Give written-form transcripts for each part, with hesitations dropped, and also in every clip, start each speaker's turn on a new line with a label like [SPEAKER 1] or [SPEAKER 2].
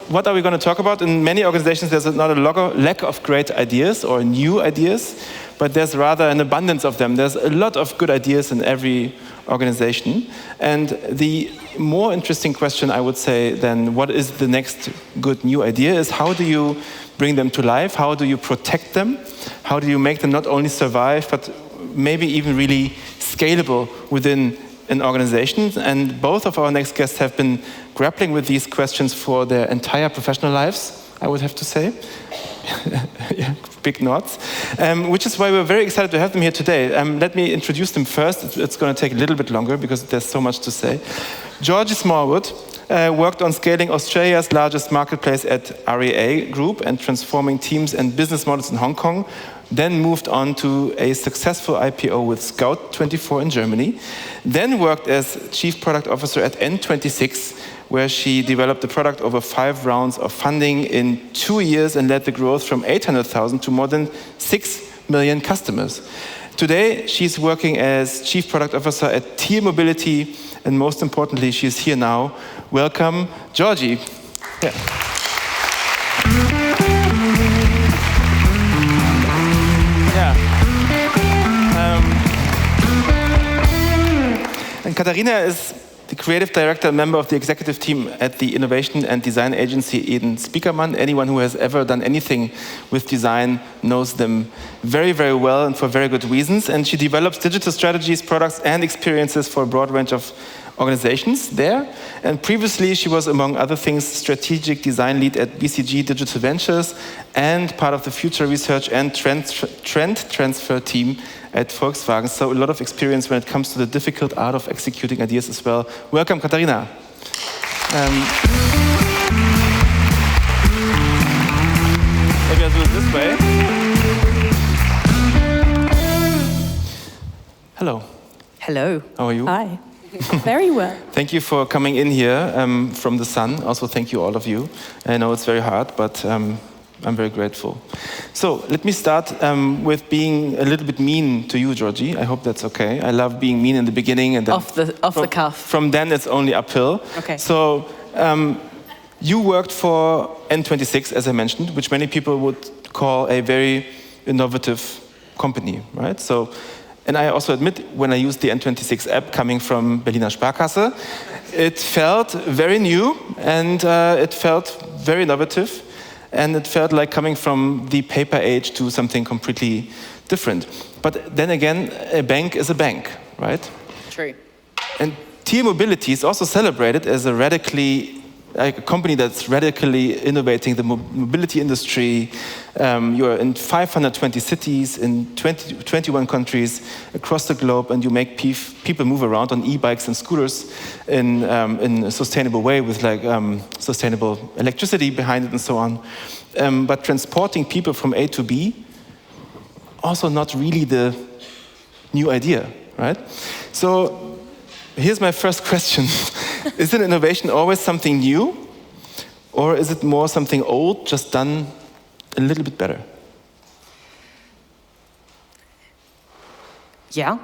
[SPEAKER 1] what are we going to talk about? In many organizations, there's not a lack of great ideas or new ideas, but there's rather an abundance of them. There's a lot of good ideas in every organization. And the more interesting question, I would say, than what is the next good new idea is how do you bring them to life? How do you protect them? How do you make them not only survive, but maybe even really scalable within an organization? And both of our next guests have been grappling with these questions for their entire professional lives, I would have to say. Yeah, big nods. Which is why we're very excited to have them here today. Let me introduce them first. It's going to take a little bit longer because there's so much to say. Georgie Smallwood worked on scaling Australia's largest marketplace at REA Group and transforming teams and business models in Hong Kong. Then moved on to a successful IPO with Scout24 in Germany. Then worked as Chief Product Officer at N26, where she developed the product over 5 rounds of funding in 2 years and led the growth from 800,000 to more than 6 million customers. Today, she's working as Chief Product Officer at Tier Mobility, and most importantly, she's here now. Welcome, Georgie. Yeah. And Katharina is the creative director and member of the executive team at the innovation and design agency Edenspiekermann. Anyone who has ever done anything with design knows them very, very well and for very good reasons. And she develops digital strategies, products, and experiences for a broad range of organizations there. And previously, she was, among other things, strategic design lead at BCG Digital Ventures and part of the future research and trend transfer team at Volkswagen. So a lot of experience when it comes to the difficult art of executing ideas as well. Welcome, Katharina. Maybe I'll do it this way. Hello.
[SPEAKER 2] Hello.
[SPEAKER 1] How are you?
[SPEAKER 2] Hi. Very well.
[SPEAKER 1] Thank you for coming in here from the sun. Also, thank you, all of you. I know it's very hard, but I'm very grateful. So let me start with being a little bit mean to you, Georgie. I hope that's okay. I love being mean in the beginning, and then
[SPEAKER 2] off the cuff.
[SPEAKER 1] From then, it's only uphill.
[SPEAKER 2] Okay.
[SPEAKER 1] So you worked for N26, as I mentioned, which many people would call a very innovative company, right? So. And I also admit, when I used the N26 app coming from Berliner Sparkasse, it felt very new, and it felt very innovative, and it felt like coming from the paper age to something completely different. But then again, a bank is a bank, right?
[SPEAKER 2] True.
[SPEAKER 1] And Tier Mobility is also celebrated as a company that's radically innovating the mobility industry. You're in 520 cities, in 21 countries across the globe, and you make people move around on e-bikes and scooters in a sustainable way with sustainable electricity behind it and so on. But transporting people from A to B, also not really the new idea, right? So here's my first question. Is an innovation always something new, or is it more something old, just done a little bit better?
[SPEAKER 2] Yeah.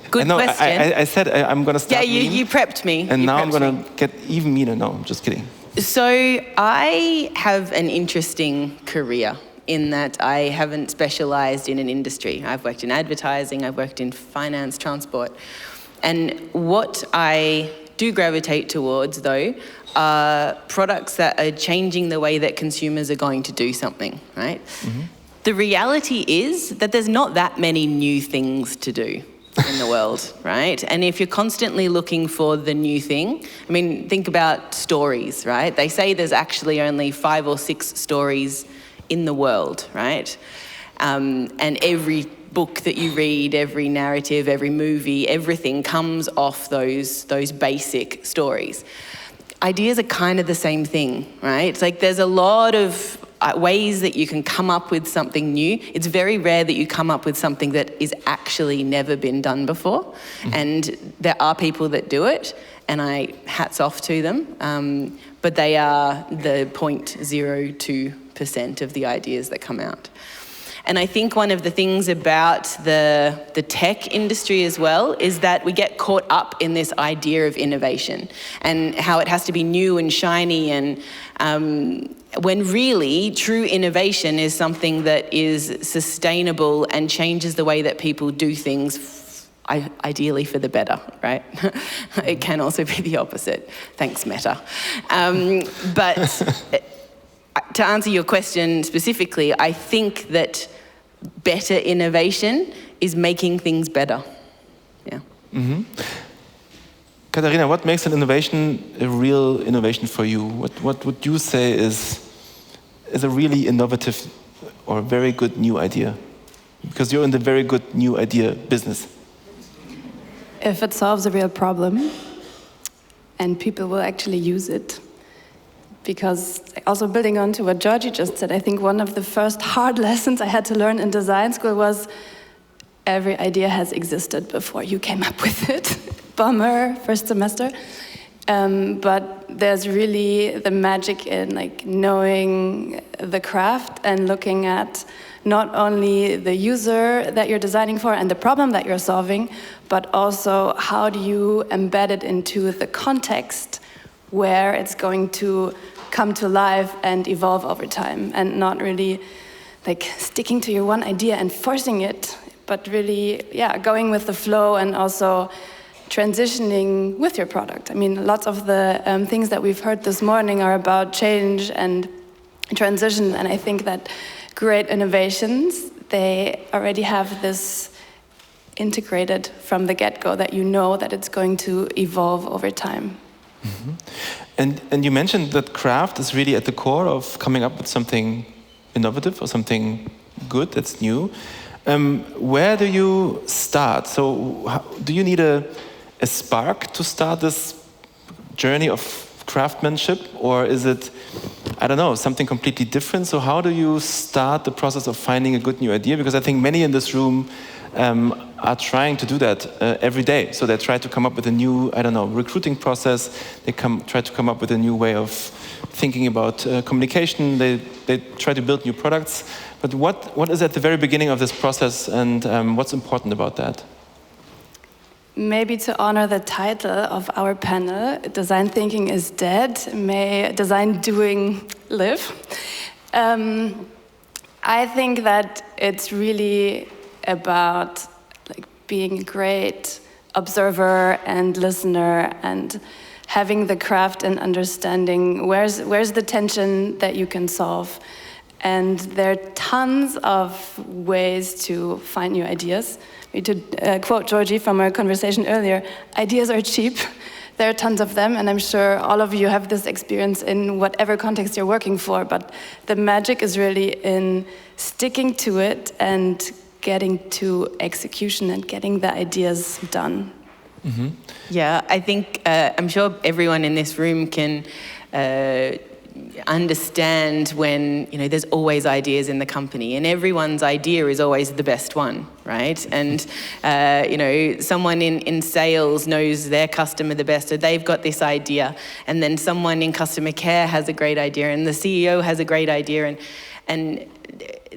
[SPEAKER 2] Good question.
[SPEAKER 1] I said I'm going to start mean.
[SPEAKER 2] You prepped me.
[SPEAKER 1] And now I'm going to get even meaner. No, I'm just kidding.
[SPEAKER 2] So I have an interesting career in that I haven't specialized in an industry. I've worked in advertising, I've worked in finance, transport. And what I do gravitate towards, though, are products that are changing the way that consumers are going to do something, right? Mm-hmm. The reality is that there's not that many new things to do in the world, right? And if you're constantly looking for the new thing, I mean, think about stories, right? They say there's actually only 5 or 6 stories in the world, right? And every book that you read, every narrative, every movie, everything comes off those basic stories. Ideas are kind of the same thing, right? It's like there's a lot of ways that you can come up with something new. It's very rare that you come up with something that is actually never been done before. Mm-hmm. And there are people that do it, and hats off to them. But they are the 0.02% of the ideas that come out. And I think one of the things about the tech industry as well is that we get caught up in this idea of innovation and how it has to be new and shiny, and when really true innovation is something that is sustainable and changes the way that people do things, ideally for the better, right? It can also be the opposite. Thanks, Meta. But to answer your question specifically, I think that better innovation is making things better. Yeah.
[SPEAKER 1] Mm-hmm. Katharina, what makes an innovation a real innovation for you? What would you say is a really innovative or very good new idea? Because you're in the very good new idea business.
[SPEAKER 3] If it solves a real problem and people will actually use it. Because also building on to what Georgie just said, I think one of the first hard lessons I had to learn in design school was every idea has existed before you came up with it. Bummer, first semester. But there's really the magic in like knowing the craft and looking at not only the user that you're designing for and the problem that you're solving, but also how do you embed it into the context where it's going to come to life and evolve over time, and not really like sticking to your one idea and forcing it, but really, yeah, going with the flow and also transitioning with your product. I mean, lots of the things that we've heard this morning are about change and transition, and I think that great innovations, they already have this integrated from the get-go, that you know that it's going to evolve over time.
[SPEAKER 1] Mm-hmm. And you mentioned that craft is really at the core of coming up with something innovative or something good that's new. Where do you start? So do you need a spark to start this journey of craftsmanship, or is it, I don't know, something completely different? So how do you start the process of finding a good new idea? Because I think many in this room are trying to do that every day. So they try to come up with a new, I don't know, recruiting process. They try to come up with a new way of thinking about communication. They try to build new products. But what is at the very beginning of this process, and what's important about that?
[SPEAKER 3] Maybe to honor the title of our panel, Design Thinking is Dead, may Design Doing live. I think that it's really about like being a great observer and listener and having the craft and understanding where's the tension that you can solve. And there are tons of ways to find new ideas. To quote Georgie from our conversation earlier, ideas are cheap. There are tons of them, and I'm sure all of you have this experience in whatever context you're working for, but the magic is really in sticking to it and getting to execution and getting the ideas done.
[SPEAKER 2] Mm-hmm. Yeah, I think, I'm sure everyone in this room can understand when, you know, there's always ideas in the company and everyone's idea is always the best one, right? And, you know, someone in sales knows their customer the best, so they've got this idea, and then someone in customer care has a great idea, and the CEO has a great idea, and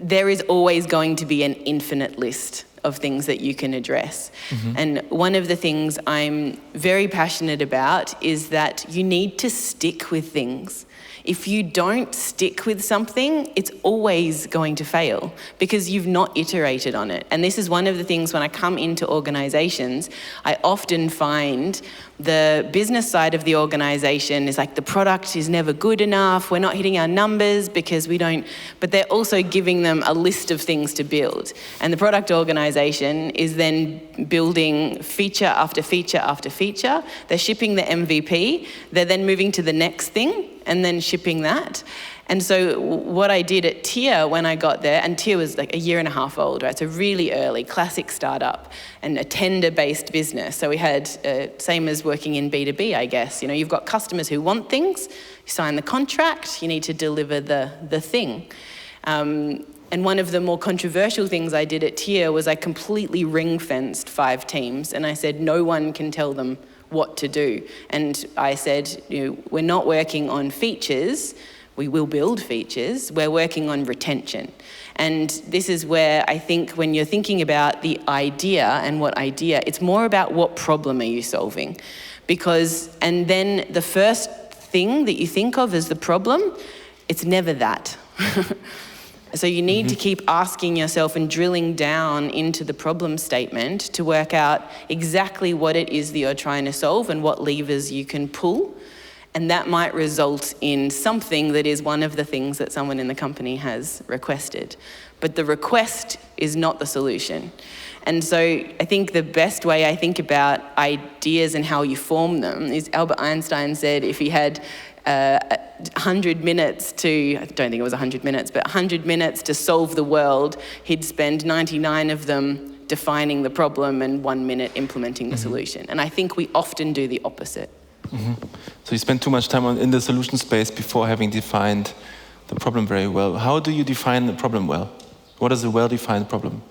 [SPEAKER 2] there is always going to be an infinite list of things that you can address. Mm-hmm. And one of the things I'm very passionate about is that you need to stick with things. If you don't stick with something, it's always going to fail because you've not iterated on it. And this is one of the things when I come into organizations, I often find the business side of the organization is like the product is never good enough, we're not hitting our numbers because we don't, but they're also giving them a list of things to build. And the product organization is then building feature after feature after feature. They're shipping the MVP, they're then moving to the next thing and then shipping that. And so what I did at TIA when I got there, and TIA was like a year and a half old, right? So really early, classic startup and a tender-based business. So we had, same as working in B2B, I guess. You know, you've got customers who want things, you sign the contract, you need to deliver the thing. And one of the more controversial things I did at TIA was I completely ring-fenced 5 teams, and I said no one can tell them what to do. And I said, you know, we're not working on features, we will build features, we're working on retention. And this is where I think when you're thinking about the idea and what idea, it's more about what problem are you solving. And then the first thing that you think of as the problem, it's never that. So you need to keep asking yourself and drilling down into the problem statement to work out exactly what it is that you're trying to solve and what levers you can pull. And that might result in something that is one of the things that someone in the company has requested. But the request is not the solution. And so I think the best way I think about ideas and how you form them is Albert Einstein said if he had 100 minutes I don't think it was 100 minutes, but 100 minutes to solve the world, he'd spend 99 of them defining the problem and 1 minute implementing the solution. And I think we often do the opposite.
[SPEAKER 1] So you spend too much time in the solution space before having defined the problem very well. How do you define the problem well? What is a well-defined problem?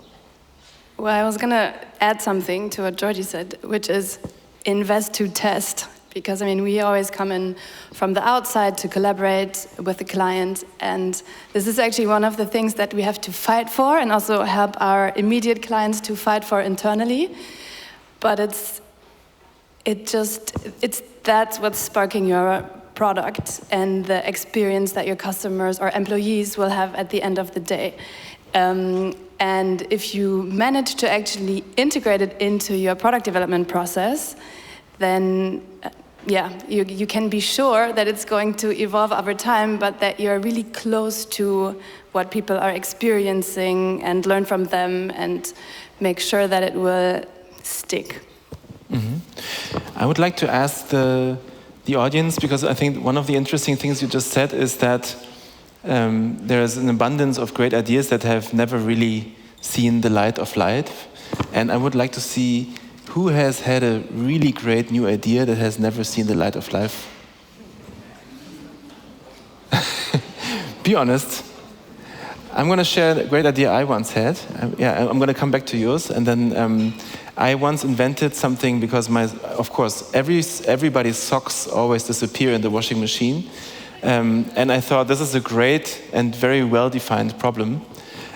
[SPEAKER 3] Well, I was going to add something to what Georgie said, which is invest to test. Because, I mean, we always come in from the outside to collaborate with the client. And this is actually one of the things that we have to fight for and also help our immediate clients to fight for internally. But that's what's sparking your product and the experience that your customers or employees will have at the end of the day. And if you manage to actually integrate it into your product development process, then you can be sure that it's going to evolve over time, but that you're really close to what people are experiencing and learn from them and make sure that it will stick.
[SPEAKER 1] I would like to ask the audience, because I think one of the interesting things you just said is that there is an abundance of great ideas that have never really seen the light of life. And I would like to see who has had a really great new idea that has never seen the light of life. Be honest. I'm going to share a great idea I once had. I'm going to come back to yours. And then I once invented something because, of course, everybody's socks always disappear in the washing machine. And I thought this is a great and very well-defined problem.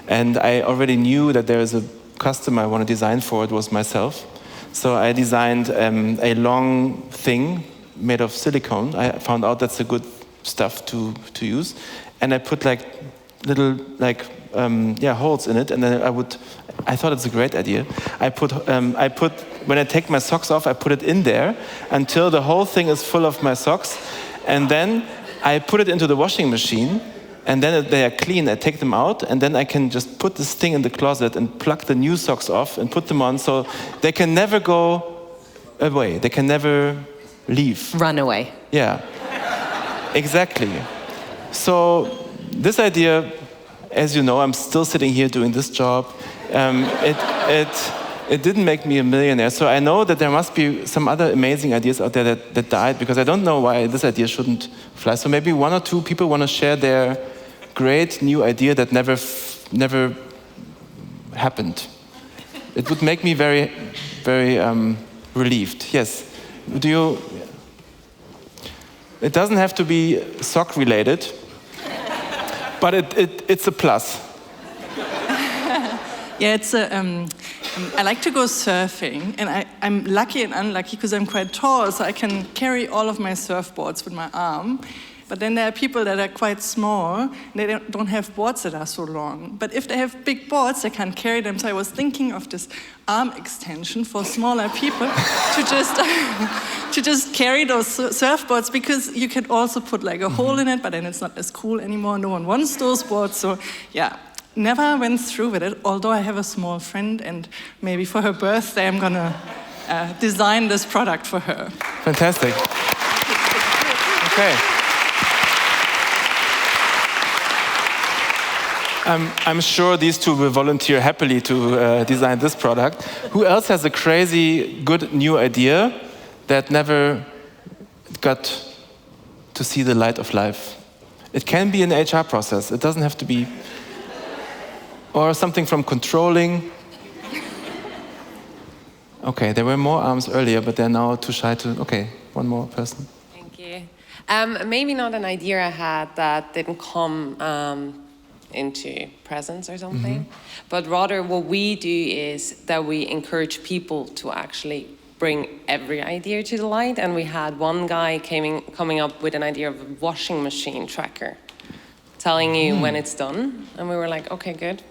[SPEAKER 1] And I already knew that there is a customer I want to design for. It was myself. So I designed a long thing made of silicone. I found out that's a good stuff to use. And I put little holes in it. And then I thought it's a great idea. When I take my socks off, I put it in there until the whole thing is full of my socks. And then I put it into the washing machine, and then they are clean. I take them out, and then I can just put this thing in the closet and plug the new socks off and put them on, so they can never go away. They can never leave.
[SPEAKER 2] Run away.
[SPEAKER 1] Yeah, exactly. So this idea, as you know, I'm still sitting here doing this job. It didn't make me a millionaire, so I know that there must be some other amazing ideas out there that died, because I don't know why this idea shouldn't fly. So maybe one or two people want to share their great new idea that never happened. It would make me very, very relieved. Yes. It doesn't have to be sock related, but it's a plus.
[SPEAKER 4] Yeah, I like to go surfing, and I'm lucky and unlucky because I'm quite tall, so I can carry all of my surfboards with my arm. But then there are people that are quite small, and they don't have boards that are so long. But if they have big boards, they can't carry them. So I was thinking of this arm extension for smaller people to just carry those surfboards, because you can also put a hole in it, but then it's not as cool anymore. No one wants those boards, so yeah. Never went through with it, although I have a small friend, and maybe for her birthday I'm gonna design this product for her.
[SPEAKER 1] Fantastic. Okay. I'm sure these two will volunteer happily to design this product. Who else has a crazy good new idea that never got to see the light of life? It can be an HR process. It doesn't have to be... Or something from controlling. Okay, there were more arms earlier, but they're now too shy to... Okay, one more person.
[SPEAKER 5] Thank you. Maybe not an idea I had that didn't come into presence or something, but rather what we do is that we encourage people to actually bring every idea to the light. And we had one guy coming up with an idea of a washing machine tracker, telling you when it's done. And we were like, okay, good.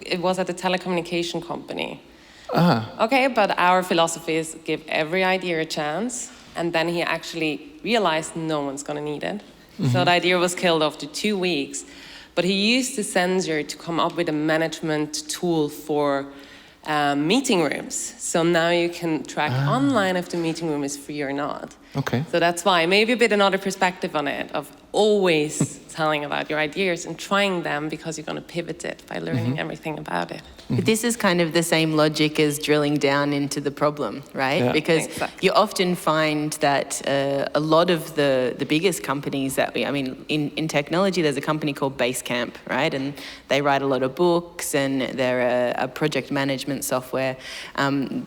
[SPEAKER 5] It was at a telecommunication company. Okay, but our philosophy is give every idea a chance. And then he actually realized no one's going to need it. So the idea was killed after 2 weeks. But he used the sensor to come up with a management tool for meeting rooms. So now you can track online if the meeting room is free or not.
[SPEAKER 1] Okay.
[SPEAKER 5] So that's why, maybe a bit another perspective on it, of always telling about your ideas and trying them, because you're going to pivot it by learning everything about it.
[SPEAKER 2] But this is kind of the same logic as drilling down into the problem, right?
[SPEAKER 1] Yeah.
[SPEAKER 2] Because
[SPEAKER 5] Exactly.
[SPEAKER 2] you often find that a lot of the biggest companies that in technology, there's a company called Basecamp, right? And they write a lot of books, and they're a project management software.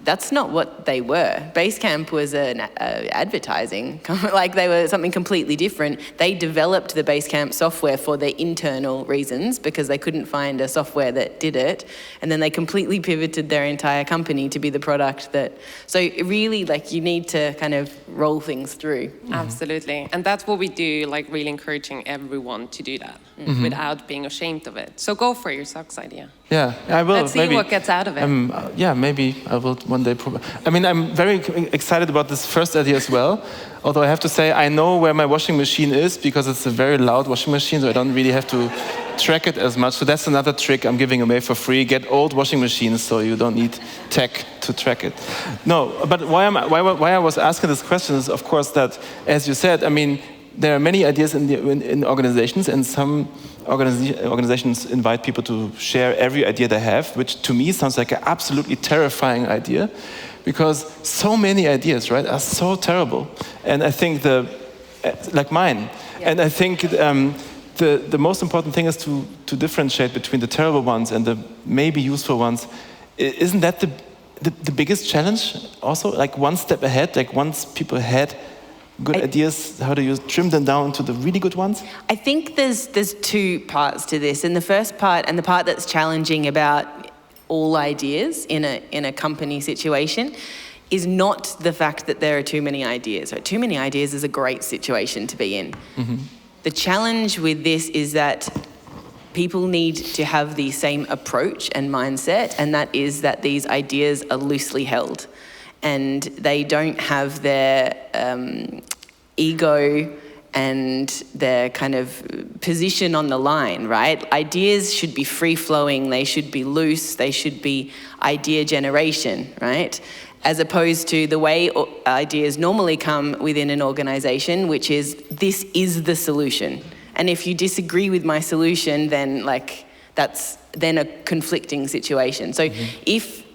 [SPEAKER 2] That's not what they were. Basecamp was an advertising, like they were something completely different. They developed the Basecamp software for their internal reasons because they couldn't find a software that did it. And then they completely pivoted their entire company to be the product that... So really, like, you need to kind of roll things through.
[SPEAKER 5] Absolutely. And that's what we do, like really encouraging everyone to do that without being ashamed of it. So go for your socks idea.
[SPEAKER 1] Yeah, I will.
[SPEAKER 5] Let's see what gets out of it.
[SPEAKER 1] Yeah, maybe I will one day. I mean, I'm very excited about this first idea as well. Although I have to say, I know where my washing machine is because it's a very loud washing machine, so I don't really have to track it as much. So that's another trick I'm giving away for free. Get old washing machines so you don't need tech to track it. No, but why I was asking this question is, of course, that, as you said, I mean, there are many ideas in organizations, and some organizations invite people to share every idea they have, which to me sounds like an absolutely terrifying idea, because so many ideas, right, are so terrible. And I think like mine. Yeah. And I think the most important thing is to differentiate between the terrible ones and the maybe useful ones. Isn't that the biggest challenge also? Like one step ahead, like once people had good ideas, how do you trim them down to the really good ones?
[SPEAKER 2] I think there's two parts to this. And the first part, and the part that's challenging about all ideas in a company situation, is not the fact that there are too many ideas. Right? Too many ideas is a great situation to be in. The challenge with this is that people need to have the same approach and mindset, and that is that these ideas are loosely held. And they don't have their ego and their kind of position on the line, right? Ideas should be free-flowing, they should be loose, they should be idea generation, right? As opposed to the way ideas normally come within an organization, which is, this is the solution. And if you disagree with my solution, then that's then a conflicting situation. So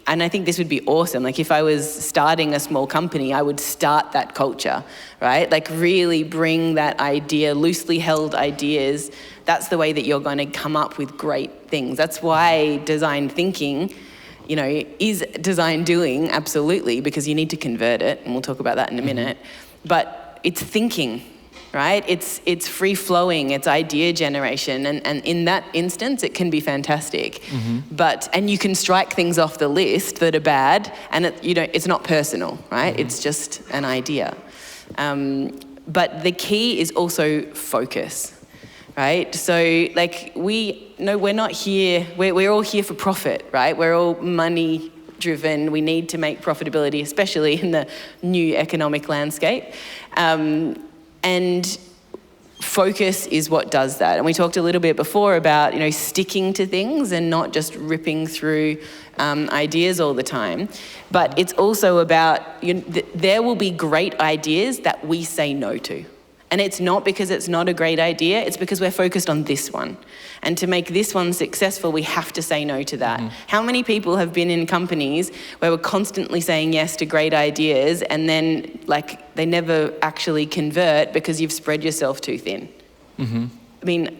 [SPEAKER 2] and I think this would be awesome. Like if I was starting a small company, I would start that culture, right? Like really bring that idea, loosely held ideas. That's the way that you're going to come up with great things. That's why design thinking, is design doing, absolutely, because you need to convert it, and we'll talk about that in a minute. But it's thinking, right? It's free-flowing, it's idea generation, and in that instance, it can be fantastic. And you can strike things off the list that are bad, and it's not personal, right? It's just an idea. But the key is also focus, right? So, like, we're not here, we're all here for profit, right? We're all money-driven. We need to make profitability, especially in the new economic landscape. And focus is what does that. And we talked a little bit before about, sticking to things and not just ripping through ideas all the time. But it's also about, there will be great ideas that we say no to. And it's not because it's not a great idea, it's because we're focused on this one. And to make this one successful, we have to say no to that. How many people have been in companies where we're constantly saying yes to great ideas and then they never actually convert because you've spread yourself too thin? I mean,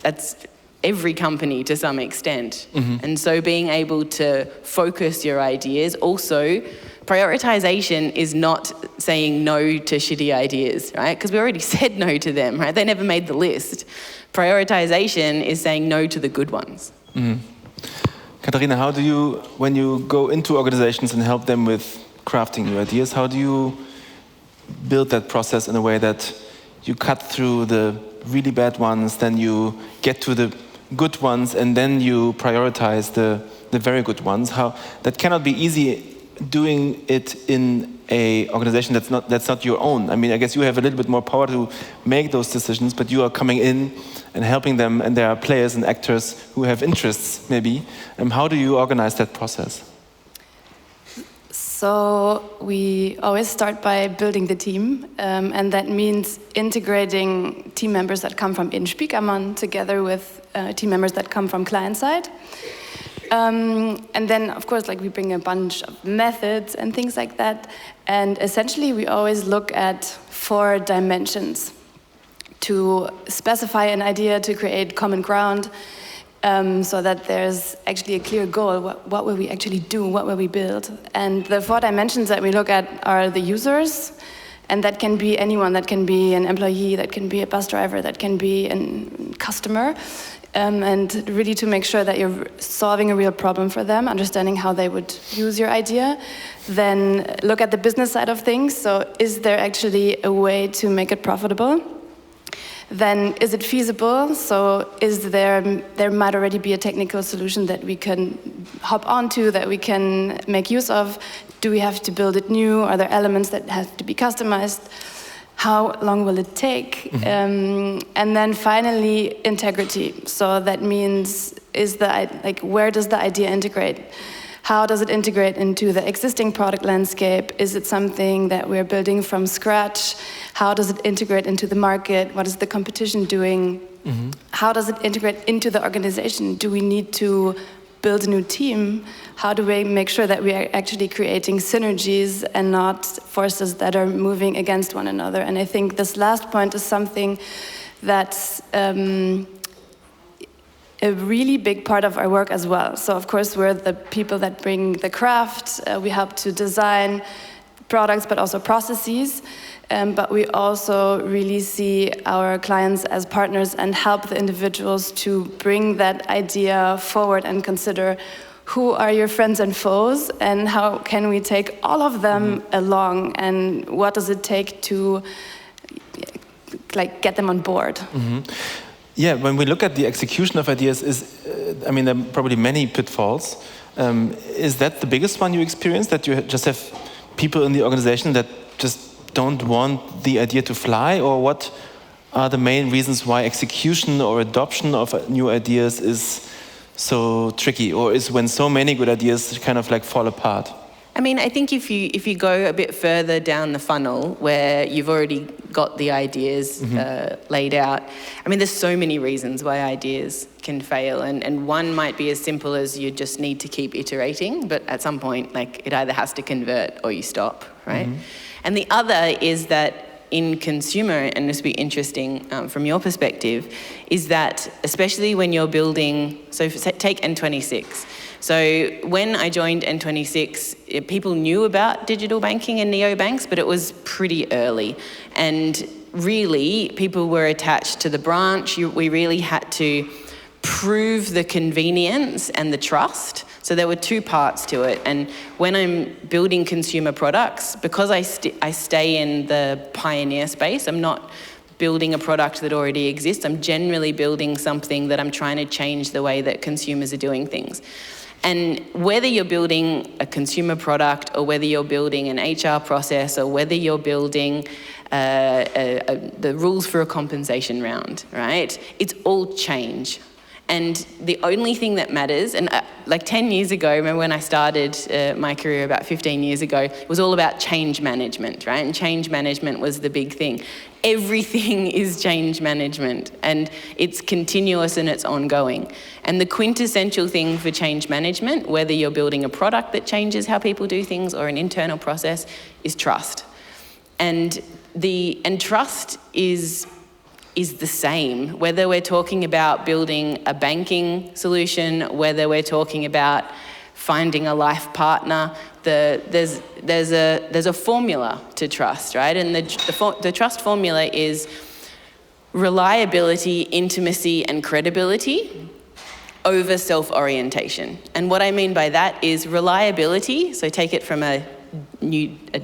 [SPEAKER 2] that's every company to some extent. And so being able to focus your ideas also prioritization is not saying no to shitty ideas, right? Because we already said no to them, right? They never made the list. Prioritization is saying no to the good ones.
[SPEAKER 1] Katharina, how do you, when you go into organizations and help them with crafting new ideas, how do you build that process in a way that you cut through the really bad ones, then you get to the good ones, and then you prioritize the very good ones? How that cannot be easy doing it in a organization that's not your own. I mean, I guess you have a little bit more power to make those decisions, but you are coming in and helping them, and there are players and actors who have interests, maybe. How do you organize that process?
[SPEAKER 3] So we always start by building the team, and that means integrating team members that come from Edenspiekermann together with team members that come from client side. And then, of course, like we bring a bunch of methods and things like that. And essentially, we always look at 4 dimensions to specify an idea, to create common ground, so that there's actually a clear goal. What will we actually do? What will we build? And the 4 dimensions that we look at are the users, and that can be anyone. That can be an employee, that can be a bus driver, that can be a customer. And really to make sure that you're solving a real problem for them, understanding how they would use your idea. Then look at the business side of things. So is there actually a way to make it profitable? Then is it feasible? So is there might already be a technical solution that we can hop onto, that we can make use of? Do we have to build it new? Are there elements that have to be customized? How long will it take? And then finally, integrity. So that means, where does the idea integrate? How does it integrate into the existing product landscape? Is it something that we're building from scratch? How does it integrate into the market? What is the competition doing? How does it integrate into the organization? Do we need to build a new team? How do we make sure that we are actually creating synergies and not forces that are moving against one another? And I think this last point is something that's a really big part of our work as well. So of course we're the people that bring the craft, we help to design products but also processes, but we also really see our clients as partners and help the individuals to bring that idea forward and consider who are your friends and foes and how can we take all of them along, and what does it take to get them on board.
[SPEAKER 1] Yeah, when we look at the execution of ideas, there are probably many pitfalls. Is that the biggest one you experience, that you just have people in the organization that just don't want the idea to fly? Or what are the main reasons why execution or adoption of new ideas is so tricky, or is when so many good ideas kind of fall apart?
[SPEAKER 2] I think if you go a bit further down the funnel where you've already got the ideas laid out, there's so many reasons why ideas can fail, and one might be as simple as you just need to keep iterating, but at some point it either has to convert or you stop, right? And the other is that in consumer, and this would be interesting from your perspective, is that especially when you're building, so take N26. So when I joined N26, people knew about digital banking and neobanks, but it was pretty early. And really, people were attached to the branch. We really had to prove the convenience and the trust. So there were 2 parts to it. And when I'm building consumer products, because I stay in the pioneer space, I'm not building a product that already exists. I'm generally building something that I'm trying to change the way that consumers are doing things. And whether you're building a consumer product, or whether you're building an HR process, or whether you're building the rules for a compensation round, right? It's all change. And the only thing that matters, and 10 years ago, remember when I started my career about 15 years ago, it was all about change management, right? And change management was the big thing. Everything is change management, and it's continuous and it's ongoing. And the quintessential thing for change management, whether you're building a product that changes how people do things or an internal process, is trust. And trust is the same, whether we're talking about building a banking solution, whether we're talking about finding a life partner. there's a formula to trust, right? And the trust formula is reliability, intimacy, and credibility over self-orientation. And what I mean by that is reliability, so take it from a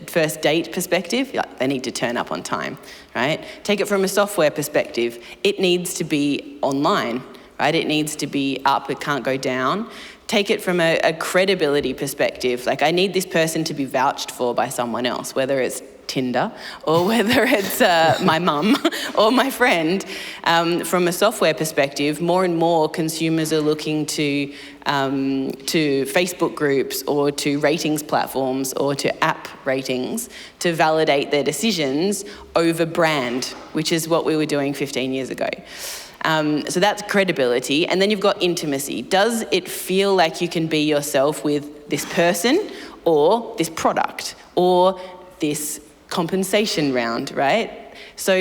[SPEAKER 2] first date perspective, they need to turn up on time, right? Take it from a software perspective, it needs to be online, right? It needs to be up, it can't go down. Take it from a credibility perspective, like I need this person to be vouched for by someone else, whether it's Tinder or whether it's my mum or my friend. From a software perspective, more and more consumers are looking to Facebook groups or to ratings platforms or to app ratings to validate their decisions over brand, which is what we were doing 15 years ago. So that's credibility. And then you've got intimacy. Does it feel like you can be yourself with this person or this product or this compensation round, right? So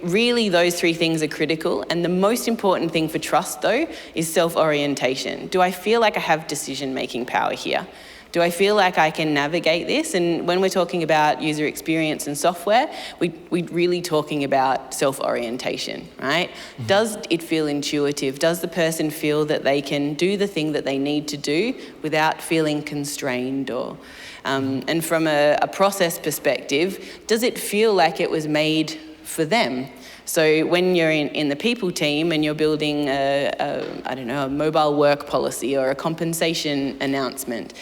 [SPEAKER 2] really those three things are critical. And the most important thing for trust, though, is self-orientation. Do I feel like I have decision-making power here? Do I feel like I can navigate this? And when we're talking about user experience and software, we're really talking about self-orientation, right? Mm-hmm. Does it feel intuitive? Does the person feel that they can do the thing that they need to do without feeling constrained or... and from a process perspective, does it feel like it was made for them? So when you're in the people team and you're building a mobile work policy or a compensation announcement,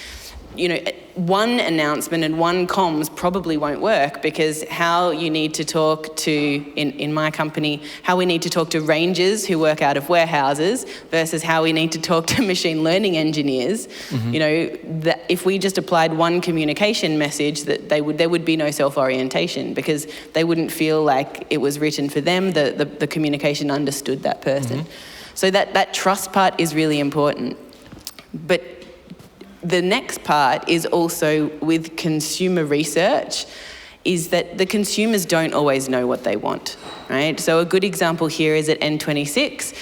[SPEAKER 2] one announcement and one comms probably won't work, because how you need to talk to, in my company, how we need to talk to rangers who work out of warehouses versus how we need to talk to machine learning engineers. Mm-hmm. That if we just applied one communication message, that there would be no self-orientation, because they wouldn't feel like it was written for them, the communication understood that person. Mm-hmm. So that trust part is really important. But the next part is also with consumer research, is that the consumers don't always know what they want, right? So a good example here is at N26,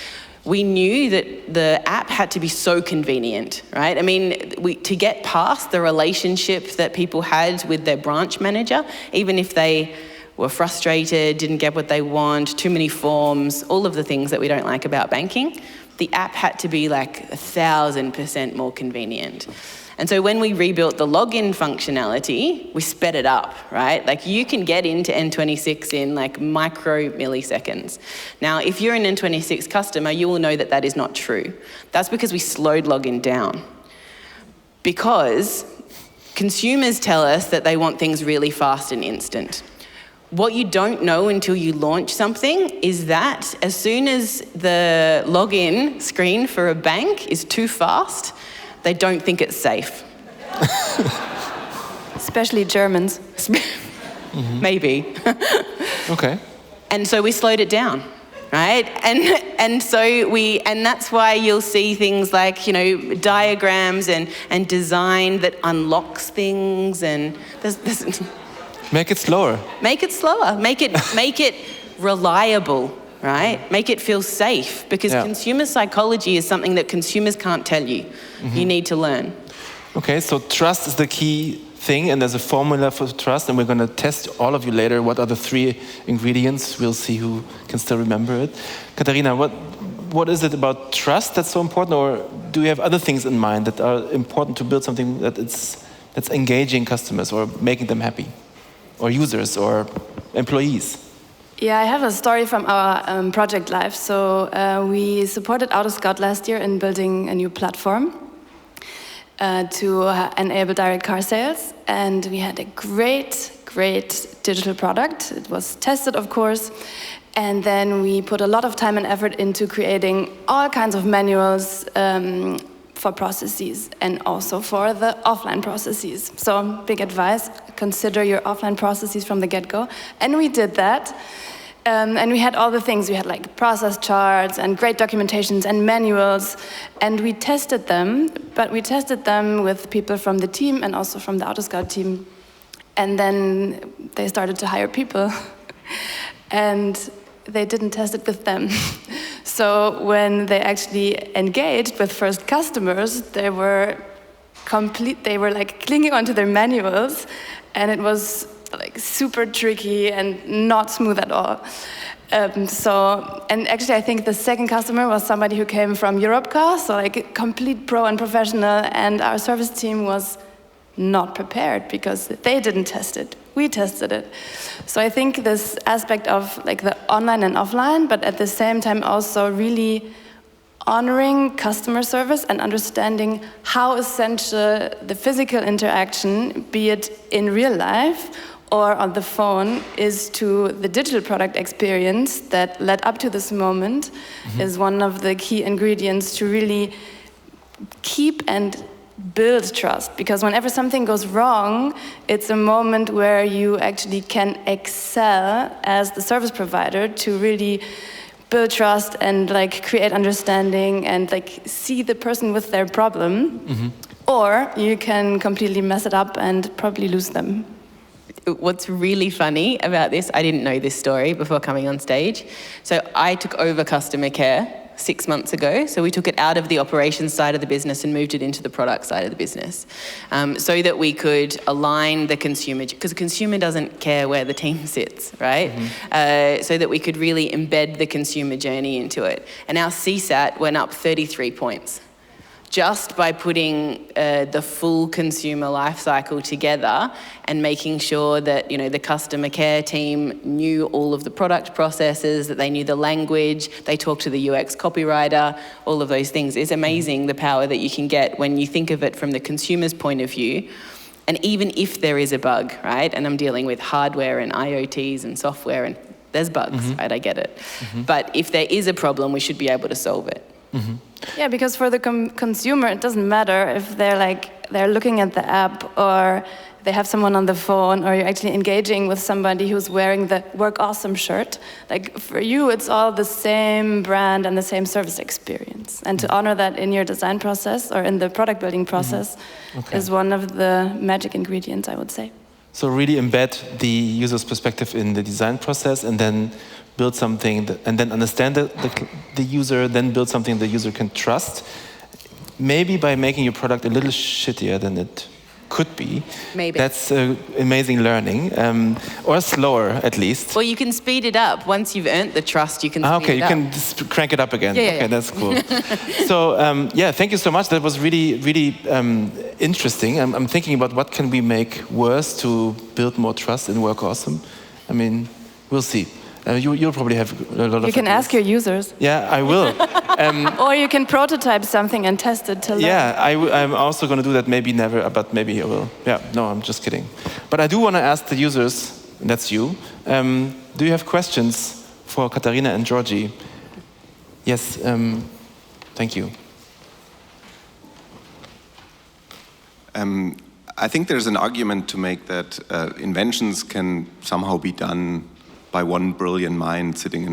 [SPEAKER 2] we knew that the app had to be so convenient, right? I mean, to get past the relationship that people had with their branch manager, even if they were frustrated, didn't get what they want, too many forms, all of the things that we don't like about banking, the app had to be like 1,000% more convenient. And so when we rebuilt the login functionality, we sped it up, right? Like you can get into N26 in like micro milliseconds. Now, if you're an N26 customer, you will know that that is not true. That's because we slowed login down. Because consumers tell us that they want things really fast and instant. What you don't know until you launch something is that as soon as the login screen for a bank is too fast, they don't think it's safe.
[SPEAKER 3] Especially Germans.
[SPEAKER 2] Mm-hmm. Maybe.
[SPEAKER 1] Okay.
[SPEAKER 2] And so we slowed it down, right? And that's why you'll see things like, diagrams and design that unlocks things, and there's
[SPEAKER 1] Make it slower.
[SPEAKER 2] Make it slower. Make it reliable, right? Make it feel safe, because consumer psychology is something that consumers can't tell you. Mm-hmm. You need to learn.
[SPEAKER 1] Okay, so trust is the key thing, and there's a formula for trust, and we're going to test all of you later. What are the 3 ingredients? We'll see who can still remember it. Katharina, what is it about trust that's so important, or do you have other things in mind that are important to build something that's engaging customers or making them happy? Or users, or employees?
[SPEAKER 3] Yeah, I have a story from our project life. So we supported Autoscout last year in building a new platform to enable direct car sales. And we had a great digital product. It was tested, of course. And then we put a lot of time and effort into creating all kinds of manuals for processes and also for the offline processes. So big advice, consider your offline processes from the get-go. And we did that. And we had all the things. We had like process charts and great documentations and manuals. And we tested them, but we tested them with people from the team and also from the Autoscout team. And then they started to hire people. And they didn't test it with them. So when they actually engaged with first customers, they were they were like clinging onto their manuals, and it was like super tricky and not smooth at all. And actually I think the second customer was somebody who came from Europcar, so like a complete pro and professional, and our service team was not prepared because they didn't test it. We tested it. So I think this aspect of like the online and offline, but at the same time also really honoring customer service and understanding how essential the physical interaction, be it in real life or on the phone, is to the digital product experience that led up to this moment, is one of the key ingredients to really keep and build trust. Because whenever something goes wrong, it's a moment where you actually can excel as the service provider to really build trust and like create understanding and like see the person with their problem. Or you can completely mess it up and probably lose them.
[SPEAKER 2] What's really funny about this, I didn't know this story before coming on stage. So I took over customer care 6 months ago. So we took it out of the operations side of the business and moved it into the product side of the business, so that we could align the consumer, because the consumer doesn't care where the team sits, right? So that we could really embed the consumer journey into it. And our CSAT went up 33 points. Just by putting the full consumer life cycle together and making sure that, you know, the customer care team knew all of the product processes, that they knew the language, they talked to the UX copywriter, all of those things. It's amazing the power that you can get when you think of it from the consumer's point of view. And even if there is a bug, right, and I'm dealing with hardware and IoTs and software, and there's bugs, right, I get it. But if there is a problem, we should be able to solve it.
[SPEAKER 3] Yeah, because for the consumer, it doesn't matter if they're looking at the app or they have someone on the phone or you're actually engaging with somebody who's wearing the Work Awesome shirt. Like for you, it's all the same brand and the same service experience. And to honor that in your design process or in the product building process is one of the magic ingredients, I would say.
[SPEAKER 1] So really embed the user's perspective in the design process and then build something and then understand the user, then build something the user can trust. Maybe by making your product a little shittier than it could be.
[SPEAKER 2] Maybe.
[SPEAKER 1] That's amazing learning, or slower at least.
[SPEAKER 2] Well, you can speed it up. Once you've earned the trust, you can speed it up.
[SPEAKER 1] Okay, you can just crank it up again.
[SPEAKER 2] Yeah,
[SPEAKER 1] okay, that's cool. So, yeah, thank you so much. That was really, really interesting. I'm thinking about what can we make worse to build more trust in Work Awesome. I mean, we'll see. You'll probably have a lot of
[SPEAKER 3] You can
[SPEAKER 1] ideas.
[SPEAKER 3] ask your users.
[SPEAKER 1] Yeah, I will.
[SPEAKER 3] Or you can prototype something and test it to learn.
[SPEAKER 1] Yeah, I'm also going to do that. Maybe never, but maybe I will. Yeah, no, I'm just kidding. But I do want to ask the users, and that's you, do you have questions for Katharina and Georgie? Yes, thank you.
[SPEAKER 6] I think there's an argument to make that inventions can somehow be done by one brilliant mind sitting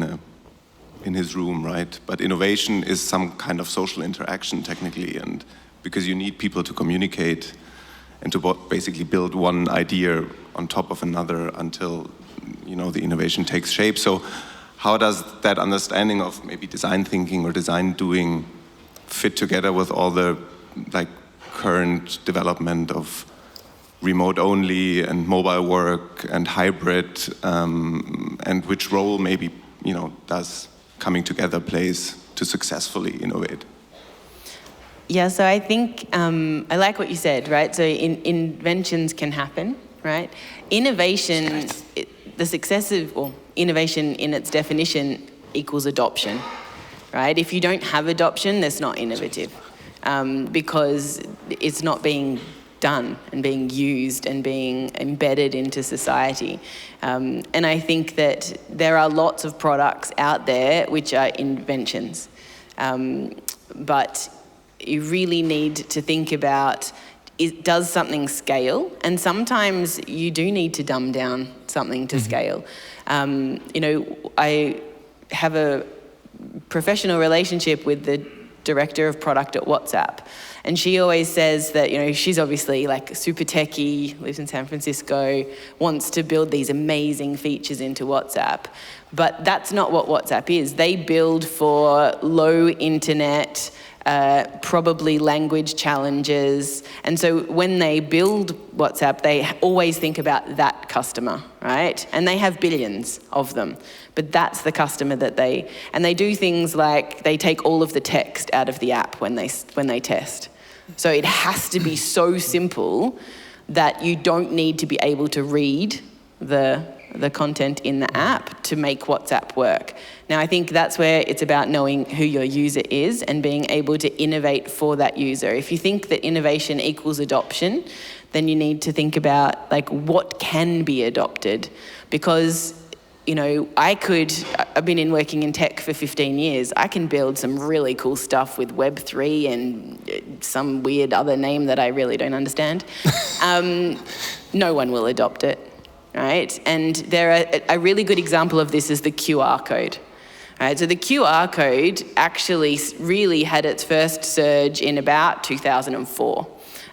[SPEAKER 6] in his room, right? But innovation is some kind of social interaction technically, and because you need people to communicate and to basically build one idea on top of another until, you know, the innovation takes shape. So how does that understanding of maybe design thinking or design doing fit together with all the like current development of remote only and mobile work and hybrid, and which role maybe, you know, does coming together plays to successfully innovate?
[SPEAKER 2] Yeah, so I think I like what you said, right? So inventions can happen, right? Innovation, innovation in its definition equals adoption, right? If you don't have adoption, that's not innovative, because it's not being done and being used and being embedded into society. And I think that there are lots of products out there which are inventions. But you really need to think about, does something scale? And sometimes you do need to dumb down something to scale. You know, I have a professional relationship with the director of product at WhatsApp. And she always says that, you know, she's obviously like super techie, lives in San Francisco, wants to build these amazing features into WhatsApp. But that's not what WhatsApp is. They build for low internet, probably language challenges. And so when they build WhatsApp, they always think about that customer, right? And they have billions of them. But that's the customer that they do things like they take all of the text out of the app when they test. So it has to be so simple that you don't need to be able to read the content in the app to make WhatsApp work. Now, I think that's where it's about knowing who your user is and being able to innovate for that user. If you think that innovation equals adoption, then you need to think about like what can be adopted. Because, you know, I've been working in tech for 15 years. I can build some really cool stuff with Web3 and some weird other name that I really don't understand. No one will adopt it. Right? And a really good example of this is the QR code. Right? So the QR code actually really had its first surge in about 2004.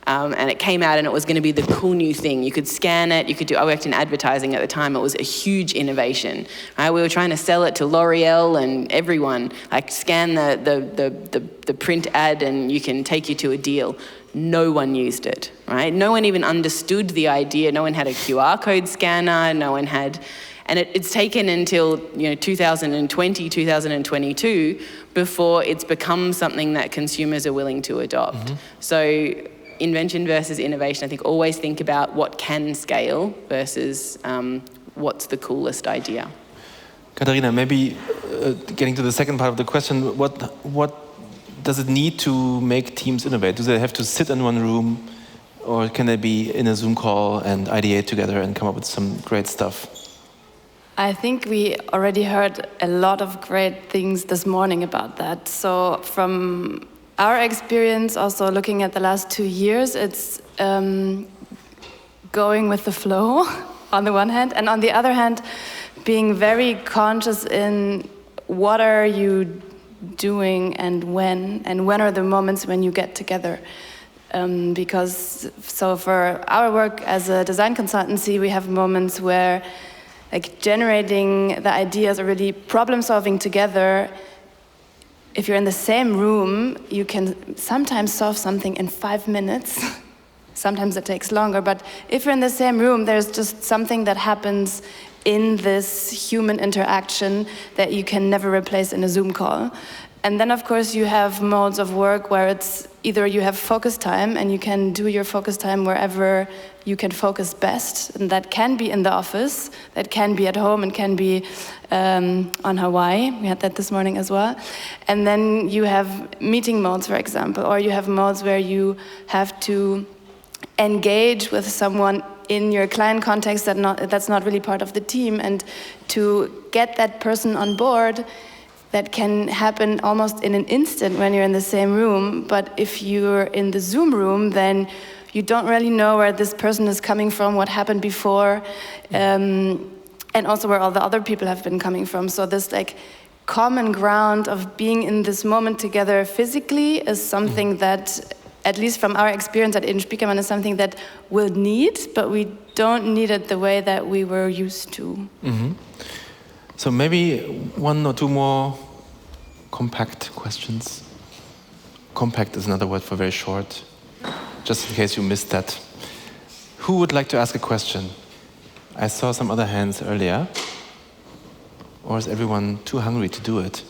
[SPEAKER 2] And it came out and it was going to be the cool new thing. You could scan it, I worked in advertising at the time, it was a huge innovation. Right? We were trying to sell it to L'Oreal and everyone, like scan the print ad and you can take you to a deal. No one used it, right? No one even understood the idea. No one had a QR code scanner, no one had, and it's taken until 2020, 2022 before it's become something that consumers are willing to adopt. Mm-hmm. So invention versus innovation, I think always think about what can scale versus what's the coolest idea.
[SPEAKER 1] Katharina, maybe getting to the second part of the question, what does it need to make teams innovate? Do they have to sit in one room, or can they be in a Zoom call and ideate together and come up with some great stuff?
[SPEAKER 3] I think we already heard a lot of great things this morning about that. So from our experience, also looking at the last 2 years, it's going with the flow on the one hand, and on the other hand, being very conscious in what are you doing and when are the moments when you get together. Because for our work as a design consultancy, we have moments where like generating the ideas or really problem solving together. If you're in the same room, you can sometimes solve something in 5 minutes. Sometimes it takes longer, but if you're in the same room, there's just something that happens in this human interaction that you can never replace in a Zoom call. And then, of course, you have modes of work where it's either you have focus time and you can do your focus time wherever you can focus best. And that can be in the office, that can be at home, and can be on Hawaii. We had that this morning as well. And then you have meeting modes, for example, or you have modes where you have to engage with someone in your client context that's not really part of the team, and to get that person on board. That can happen almost in an instant when you're in the same room, but if you're in the Zoom room, then you don't really know where this person is coming from, what happened before, and also where all the other people have been coming from. So this like common ground of being in this moment together physically is something that, at least from our experience at Edenspiekermann, is something that we'll need, but we don't need it the way that we were used to.
[SPEAKER 1] Mm-hmm. So maybe 1 or 2 more compact questions. Compact is another word for very short, just in case you missed that. Who would like to ask a question? I saw some other hands earlier. Or is everyone too hungry to do it?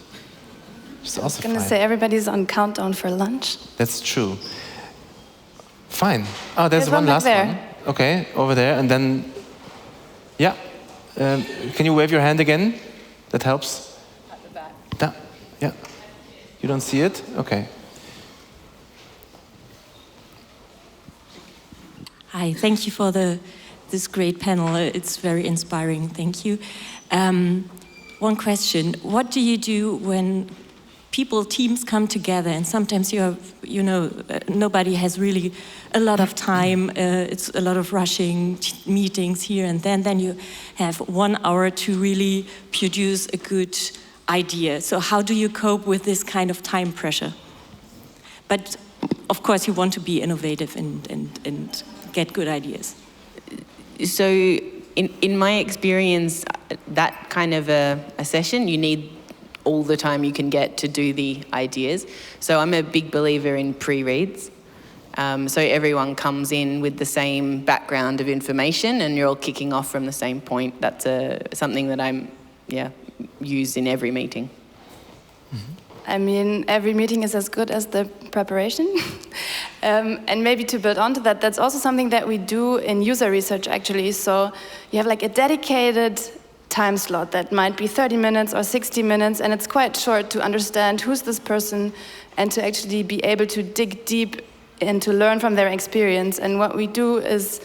[SPEAKER 1] It's also fine. I was going to
[SPEAKER 3] say everybody's on countdown for lunch.
[SPEAKER 1] That's true. Fine. Oh, there's one last one. Okay, over there, and then, yeah. Can you wave your hand again? That helps.
[SPEAKER 2] At the back.
[SPEAKER 1] Yeah. You don't see it? Okay.
[SPEAKER 7] Hi, thank you for this great panel. It's very inspiring. Thank you. One question: what do you do when teams come together, and sometimes nobody has really a lot of time, it's a lot of rushing meetings here and then you have 1 hour to really produce a good idea. So how do you cope with this kind of time pressure? But of course you want to be innovative and get good ideas.
[SPEAKER 2] So in my experience, that kind of a session, you need all the time you can get to do the ideas. So I'm a big believer in pre-reads. So everyone comes in with the same background of information and you're all kicking off from the same point. That's something that I'm use in every meeting.
[SPEAKER 3] I mean, every meeting is as good as the preparation. And maybe to build onto that, that's also something that we do in user research, actually. So you have like a dedicated time slot that might be 30 minutes or 60 minutes, and it's quite short to understand who's this person and to actually be able to dig deep and to learn from their experience. And what we do is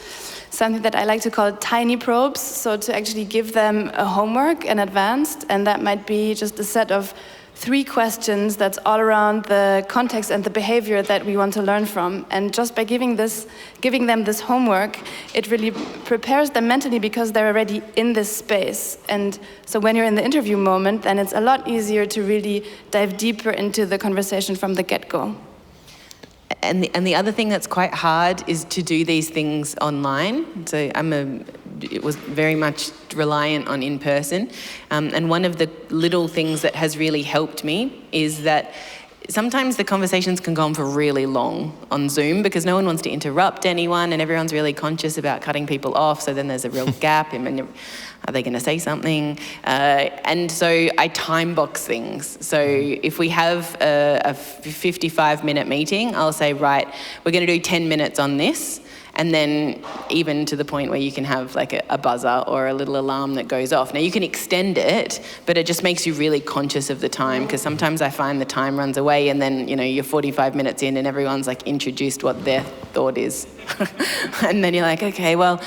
[SPEAKER 3] something that I like to call tiny probes, so to actually give them a homework in advance, and that might be just a set of 3 questions that's all around the context and the behavior that we want to learn from. And just by giving them this homework, it really prepares them mentally because they're already in this space. And so when you're in the interview moment, then it's a lot easier to really dive deeper into the conversation from the get-go.
[SPEAKER 2] And the other thing that's quite hard is to do these things online. So it was very much reliant on in-person. And one of the little things that has really helped me is that sometimes the conversations can go on for really long on Zoom because no one wants to interrupt anyone and everyone's really conscious about cutting people off. So then there's a real gap. Are they going to say something? And so I time box things. So if we have a 55-minute meeting, I'll say, right, we're going to do 10 minutes on this. And then even to the point where you can have like a buzzer or a little alarm that goes off. Now you can extend it, but it just makes you really conscious of the time because sometimes I find the time runs away and then, you're 45 minutes in and everyone's like introduced what their thought is. And then you're like, okay, well,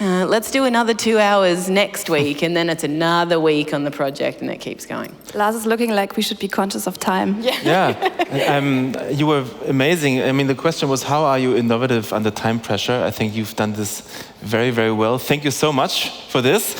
[SPEAKER 2] let's do another 2 hours next week. And then it's another week on the project and it keeps going.
[SPEAKER 3] Lars is looking like we should be conscious of time.
[SPEAKER 1] Yeah. You were amazing. I mean, the question was, how are you innovative under time pressure? I think you've done this very, very well. Thank you so much for this.